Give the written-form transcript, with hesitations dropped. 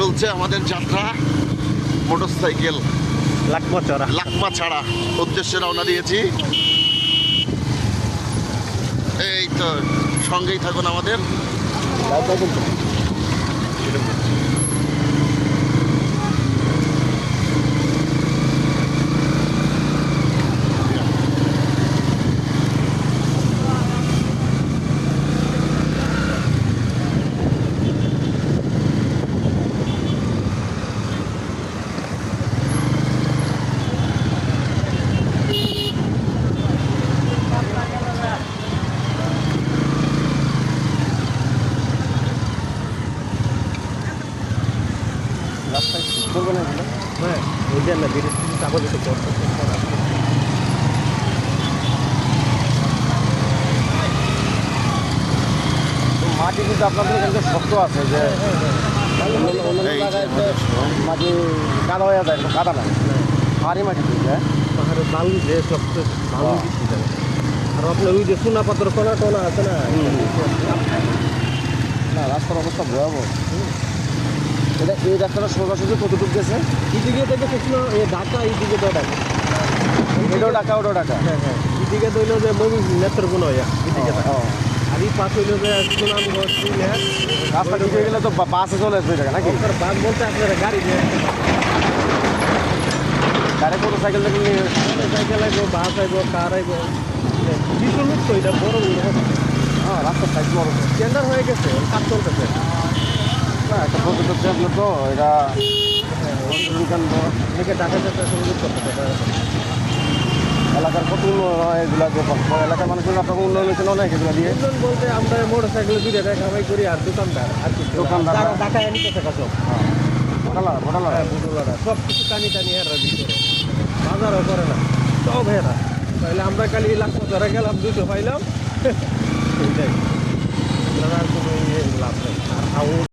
চলছে আমাদের যাত্রা মোটরসাইকেল লাকমা ছাড়া উদ্দেশ্যে রওনা দিয়েছি। এই তো সঙ্গেই থাকুন আমাদের। রাস্তায় ঠিক করবে না এগুলো? হ্যাঁ, ওই যে না বিদেশ থেকে কাগজ এসে করতে মাটি কিন্তু আপনাদের এখানে শক্ত আছে যে অন্য জায়গায় মাটি কাদা হয়ে যায়, কাদা নাই, পাহাড়ি মাটি কিন্তু পাহাড়ের বালু যে শক্ত বালু বেশি যায়। আর আপনার ওই যে সোনা পাথর কোনা টোনা আছে না, না রাস্তার অবস্থা ভয়াবহ। এটা এই রাস্তাটা সোজাসুজি কতটুকু গেছে? এদিকে থেকে ছিল এই ঢাকা, এইদিকে তো ঢাকা, এটাও ঢাকা ওটাও ঢাকা। হ্যাঁ হ্যাঁ, এদিকে তো হইলো যে মমি নেত্রকোনা এদিকে, আর এই পাশে হইলো যে সুনামগঞ্জ সিলেট। রাস্তা ঢুকে গেলে তো বাসে চলে আসবে জায়গা নাকি? বাস বলতে আপনারা গাড়ি নিয়ে ডাইরেক্ট মোটর সাইকেল থেকে নিয়ে সাইকেল আইব, বাস আইব, কার আইব, বিশাল লোক তো এটা বড়। হ্যাঁ, রাস্তার সাইড বড় টেন্ডার হয়ে গেছে, কাজ চলতেছে। একটা প্রজেক্ট হচ্ছে আপনার, তো এটা থেকে টাকা টাকা সংযোগ করতে পারে। এলাকার কত উন্নয়ন হয় এগুলো, এলাকার মানুষের আপনার উন্নয়ন হয়েছে অনেক এগুলো দিয়ে। উন্নয়ন বলতে আমরা মোটর সাইকেল 2 টাকা কামাই করি, আর দোকানদার আর কি দোকানদার ঢাকায় নিতে থাকা সব ভোটালারা সব কিছু টানি হেরার ভিতরে বাজারও করে না, সব হেরা। তাহলে আমরা খালি লাখ ধরে গেলাম, 200 পাইলাম, সেইটাই। আর কোনো লাভ নেই। আর